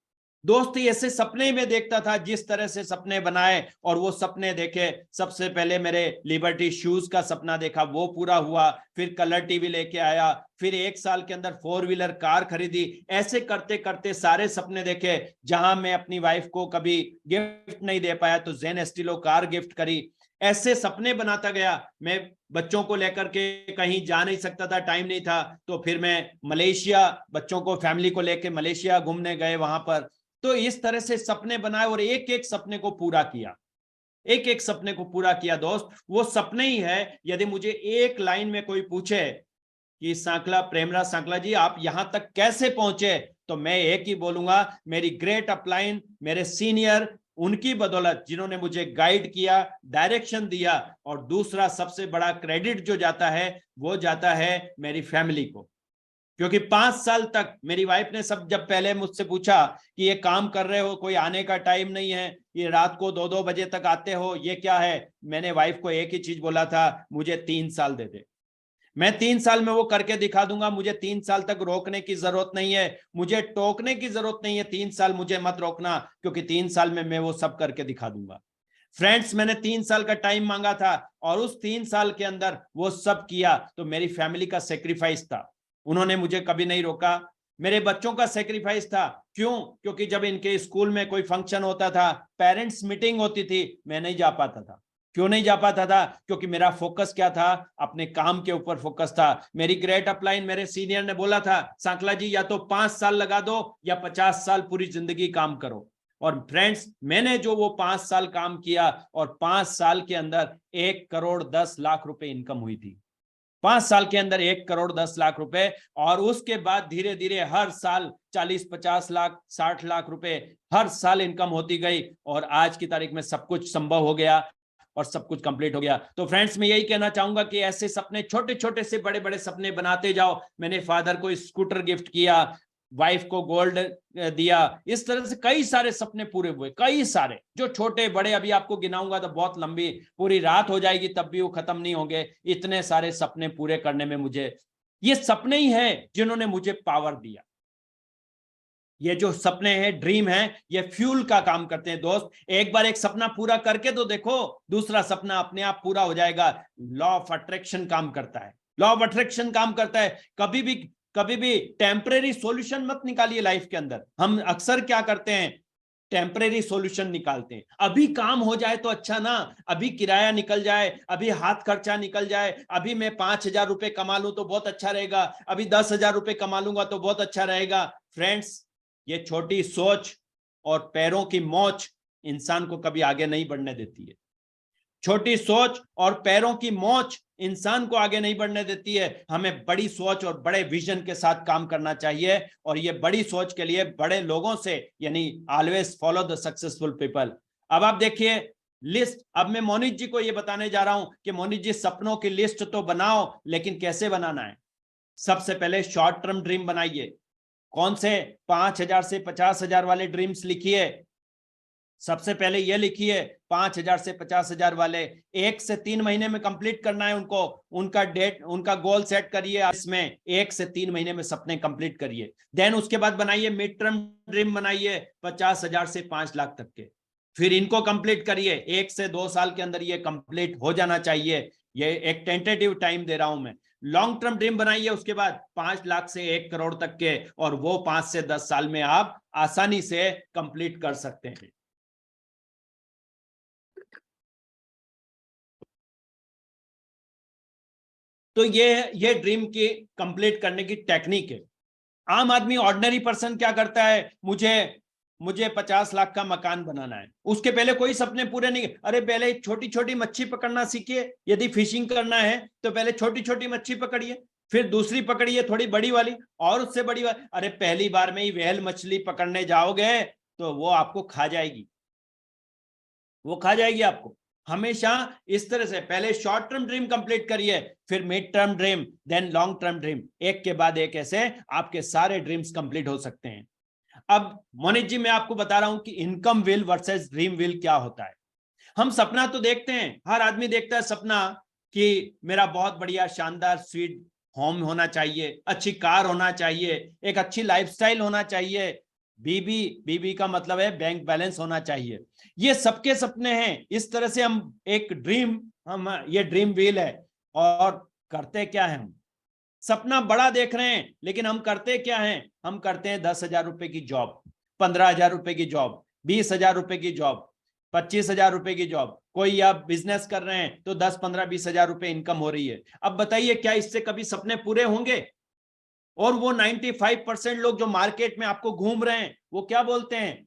दोस्त ऐसे सपने में देखता था, जिस तरह से सपने बनाए और वो सपने देखे। सबसे पहले मेरे लिबर्टी शूज का सपना देखा, वो पूरा हुआ, फिर कलर टीवी लेके आया, फिर 1 साल के अंदर 4 व्हीलर कार खरीदी। ऐसे करते करते सारे सपने देखे। जहां मैं अपनी वाइफ को कभी गिफ्ट नहीं दे पाया तो जेन एस्टिलो कार गिफ्ट करी। ऐसे सपने बनाता गया। मैं बच्चों को लेकर के कहीं जा नहीं सकता था, टाइम नहीं था, तो फिर मैं मलेशिया, बच्चों को फैमिली को लेकर मलेशिया घूमने गए वहां पर। तो इस तरह से सपने बनाए और एक एक सपने को पूरा किया, एक एक सपने को पूरा किया। दोस्त वो सपने ही है। यदि मुझे एक लाइन में कोई पूछे कि सांकला, प्रेमराज सांकला जी आप यहां तक कैसे पहुंचे, तो मैं एक ही बोलूंगा, मेरी ग्रेट अपलाइन, मेरे सीनियर, उनकी बदौलत, जिन्होंने मुझे गाइड किया, डायरेक्शन दिया। और दूसरा सबसे बड़ा क्रेडिट जो जाता है वो जाता है मेरी फैमिली को, क्योंकि 5 साल तक मेरी वाइफ ने सब, जब पहले मुझसे पूछा कि ये काम कर रहे हो, कोई आने का टाइम नहीं है, ये रात को 2-2 बजे तक आते हो, ये क्या है, मैंने वाइफ को एक ही चीज बोला था, मुझे 3 साल दे दे, मैं 3 साल में वो करके दिखा दूंगा। मुझे 3 साल तक रोकने की जरूरत नहीं है, मुझे टोकने की जरूरत नहीं है। 3 साल मुझे मत रोकना, क्योंकि 3 साल में मैं वो सब करके दिखा दूंगा। फ्रेंड्स, मैंने 3 साल का टाइम मांगा था और उस 3 साल के अंदर वो सब किया। तो मेरी फैमिली का सेक्रीफाइस था, उन्होंने मुझे कभी नहीं रोका। मेरे बच्चों का सेक्रीफाइस था। क्यों? क्योंकि जब इनके स्कूल में कोई फंक्शन होता था, पेरेंट्स मीटिंग होती थी, मैं नहीं जा पाता था। क्यों नहीं जा पाता था? क्योंकि मेरा फोकस क्या था? अपने काम के ऊपर फोकस था। मेरी ग्रेट अपलाइन, मेरे सीनियर ने बोला था, सांकला जी या तो 5 साल लगा दो या 50 साल पूरी जिंदगी काम करो। और फ्रेंड्स, मैंने जो वो 5 साल काम किया और 5 साल के अंदर 1 करोड़ 10 लाख रुपए इनकम हुई थी। 5 साल के अंदर 1 करोड़ 10 लाख रुपए। और उसके बाद धीरे धीरे हर साल 40-50 लाख 60 लाख रुपए हर साल इनकम होती गई और आज की तारीख में सब कुछ संभव हो गया और सब कुछ कंप्लीट हो गया। तो फ्रेंड्स, मैं यही कहना चाहूंगा कि ऐसे सपने, छोटे छोटे से बड़े बड़े सपने बनाते जाओ। मैंने फादर को स्कूटर गिफ्ट किया, वाइफ को गोल्ड दिया, इस तरह से कई सारे सपने पूरे हुए, कई सारे, जो छोटे बड़े, अभी आपको गिनाऊंगा तो बहुत लंबी पूरी रात हो जाएगी, तब भी वो खत्म नहीं होंगे। इतने सारे सपने पूरे करने में मुझे, ये सपने ही हैं जिन्होंने मुझे पावर दिया। ये जो सपने हैं, ड्रीम है, ये फ्यूल का काम करते हैं। दोस्त, एक बार एक सपना पूरा करके तो देखो, दूसरा सपना अपने आप पूरा हो जाएगा। लॉ ऑफ अट्रैक्शन काम करता है, लॉ ऑफ अट्रैक्शन काम करता है। कभी भी टेम्परेरी सॉल्यूशन मत निकालिए लाइफ के अंदर। हम अक्सर क्या करते हैं, टेम्परेरी सॉल्यूशन निकालते हैं। अभी काम हो जाए तो अच्छा ना, अभी किराया निकल जाए, अभी हाथ खर्चा निकल जाए, अभी मैं 5,000 रुपए कमा लूं तो बहुत अच्छा रहेगा, अभी 10,000 रुपए कमा लूंगा तो बहुत अच्छा रहेगा। फ्रेंड्स, ये छोटी सोच और पैरों की मोच इंसान को कभी आगे नहीं बढ़ने देती है। छोटी सोच और पैरों की मोच इंसान को आगे नहीं बढ़ने देती है। हमें बड़ी सोच और बड़े विजन के साथ काम करना चाहिए और ये बड़ी सोच के लिए बड़े लोगों से, यानी always follow the successful people. अब आप देखिए लिस्ट, अब मैं मोनित जी को ये बताने जा रहा हूं कि मोनित जी, सपनों की लिस्ट तो बनाओ, लेकिन कैसे बनाना है? सबसे पहले शॉर्ट टर्म ड्रीम बनाइए। कौन से? 5,000 से 50,000 वाले ड्रीम्स लिखिए। सबसे पहले ये लिखिए 5,000 से 50,000 वाले 1 से 3 महीने में कंप्लीट करना है उनको, उनका डेट, उनका गोल सेट करिए, इसमें 1 से 3 महीने में सपने कंप्लीट करिए। देन उसके बाद बनाइए मिड टर्म ड्रीम, बनाइए 50,000 से 5 लाख तक के, फिर इनको कंप्लीट करिए। 1 से 2 साल के अंदर ये कंप्लीट हो जाना चाहिए, ये एक टेंटेटिव टाइम दे रहा हूं मैं। लॉन्ग टर्म ड्रीम बनाइए उसके बाद 5 लाख से 1 करोड़ तक के, और वो 5 से 10 साल में आप आसानी से कंप्लीट कर सकते हैं। तो ये ड्रीम की कंप्लीट करने की टेक्निक है। आम आदमी, ऑर्डिनरी पर्सन क्या करता है, मुझे 50 लाख का मकान बनाना है, उसके पहले कोई सपने पूरे नहीं। अरे पहले छोटी छोटी मच्छी पकड़ना सीखिए, यदि फिशिंग करना है तो पहले छोटी छोटी मच्छी पकड़िए, फिर दूसरी पकड़िए थोड़ी बड़ी वाली, और उससे बड़ी वाली। अरे पहली बार में ही व्हेल मछली पकड़ने जाओगे तो वो आपको खा जाएगी, वो खा जाएगी आपको। हमेशा इस तरह से पहले शॉर्ट टर्म ड्रीम कंप्लीट करिए, फिर mid term dream, then long term dream, एक के बाद एक ऐसे आपके सारे ड्रीम्स कंप्लीट हो सकते हैं। अब मोनित जी, मैं आपको बता रहा हूं कि income will versus dream will क्या होता है। हम सपना तो देखते हैं, हर आदमी देखता है सपना कि मेरा बहुत बढ़िया शानदार स्वीट होम होना चाहिए, अच्छी कार होना चाहिए, एक अच्छी लाइफस्टाइल होना चाहिए, बीबी का मतलब है बैंक बैलेंस होना चाहिए। ये सबके सपने हैं। इस तरह से हम एक ड्रीम, हम ये ड्रीम व्हील है। और करते क्या है, हम सपना बड़ा देख रहे हैं, लेकिन हम करते क्या हैं, हम करते हैं 10,000 रुपए की जॉब, 15,000 रुपए की जॉब, 20,000 रुपए की जॉब, 25,000 रुपए की जॉब। कोई आप बिजनेस कर रहे हैं तो 10, 15, 20,000 रुपए इनकम हो रही है। अब बताइए क्या इससे कभी सपने पूरे होंगे? और वो 95% लोग जो मार्केट में आपको घूम रहे हैं, वो क्या बोलते हैं,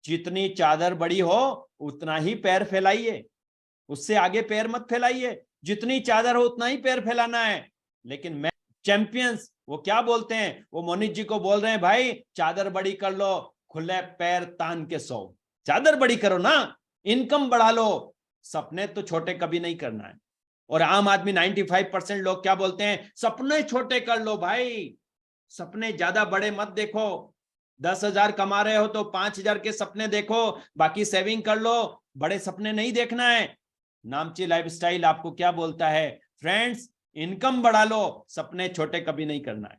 जितनी चादर बड़ी हो उतना ही पैर फैलाइए, उससे आगे पैर मत फैलाइए, जितनी चादर हो उतना ही पैर फैलाना है। लेकिन मैं चैंपियंस वो क्या बोलते हैं, वो मोनित जी को बोल रहे हैं, भाई चादर बड़ी कर लो, खुले पैर तान के सो, चादर बड़ी करो ना, इनकम बढ़ा लो, सपने तो छोटे कभी नहीं करना है। और आम आदमी 95% लोग क्या बोलते हैं, सपने छोटे कर लो भाई, सपने ज्यादा बड़े मत देखो, 10,000 कमा रहे हो तो 5,000 के सपने देखो, बाकी सेविंग कर लो, बड़े सपने नहीं देखना है। नामची लाइफस्टाइल आपको क्या बोलता है, फ्रेंड्स इनकम बढ़ा लो, सपने छोटे कभी नहीं करना है,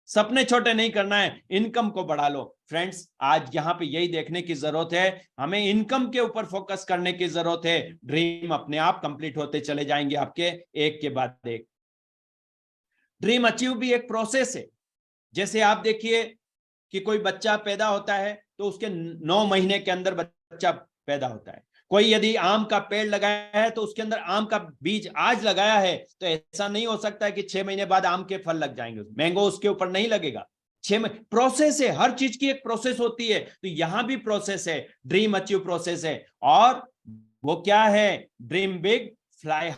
सपने छोटे नहीं करना है, इनकम को बढ़ा लो। फ्रेंड्स आज यहाँ पे यही देखने की जरूरत है, हमें इनकम के ऊपर फोकस करने की जरूरत है। ड्रीम अपने आप कंप्लीट होते चले जाएंगे आपके, एक के बाद एक। ड्रीम अचीव भी एक प्रोसेस है। जैसे आप देखिए कि कोई बच्चा पैदा होता है तो उसके 9 महीने के अंदर बच्चा पैदा होता है। कोई यदि आम का पेड़ लगाया है तो उसके अंदर आम का बीज आज लगाया है तो ऐसा नहीं हो सकता है कि 6 महीने बाद आम के फल लग जाएंगे, मैंगो उसके ऊपर नहीं लगेगा। 6 महीने प्रोसेस है, हर चीज की एक प्रोसेस होती है। तो यहां भी प्रोसेस है, ड्रीम अचीव प्रोसेस है। और वो क्या है, ड्रीम बिग फ्लाई,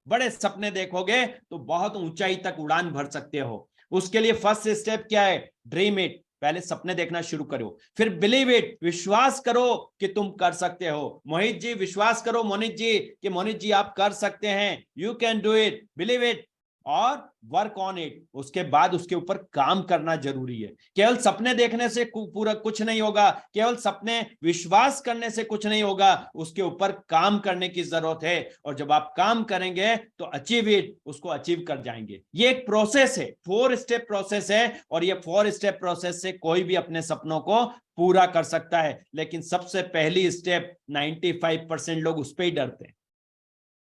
बड़े सपने देखोगे तो बहुत ऊंचाई तक उड़ान भर सकते हो। उसके लिए फर्स्ट स्टेप क्या है, ड्रीम इट, पहले सपने देखना शुरू करो, फिर बिलीव इट, विश्वास करो कि तुम कर सकते हो। मोहित जी विश्वास करो मोनित जी कि मोनित जी आप कर सकते हैं, you can do it, believe it, और वर्क ऑन इट। उसके बाद उसके ऊपर काम करना जरूरी है। केवल सपने देखने से पूरा कुछ नहीं होगा, केवल सपने विश्वास करने से कुछ नहीं होगा, उसके ऊपर काम करने की जरूरत है। और जब आप काम करेंगे तो अचीव इट, उसको अचीव कर जाएंगे। ये एक प्रोसेस है, 4 स्टेप प्रोसेस है, और ये 4 स्टेप प्रोसेस से कोई भी अपने सपनों को पूरा कर सकता है। लेकिन सबसे पहली स्टेप 95% लोग उस पर ही डरते हैं।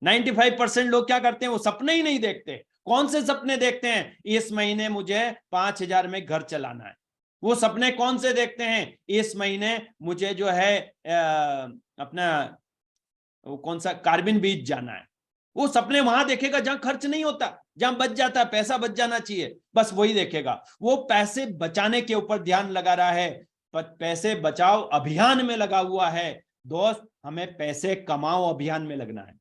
95% लोग क्या करते हैं, वो सपने ही नहीं देखते। कौन से सपने देखते हैं, इस महीने मुझे 5,000 में घर चलाना है। वो सपने कौन से देखते हैं, इस महीने मुझे जो है अपना वो कौन सा कार्बिन बीच जाना है। वो सपने वहां देखेगा जहां खर्च नहीं होता, जहां बच जाता, पैसा बच जाना चाहिए, बस वही देखेगा। वो पैसे बचाने के ऊपर ध्यान लगा रहा है, पैसे बचाओ अभियान में लगा हुआ है। दोस्त हमें पैसे कमाओ अभियान में लगना है,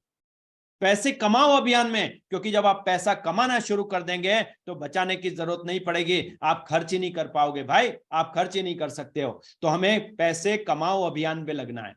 पैसे कमाओ अभियान में, क्योंकि जब आप पैसा कमाना शुरू कर देंगे तो बचाने की जरूरत नहीं पड़ेगी, आप खर्च ही नहीं कर पाओगे भाई, आप खर्च ही नहीं कर सकते हो। तो हमें पैसे कमाओ अभियान में लगना है।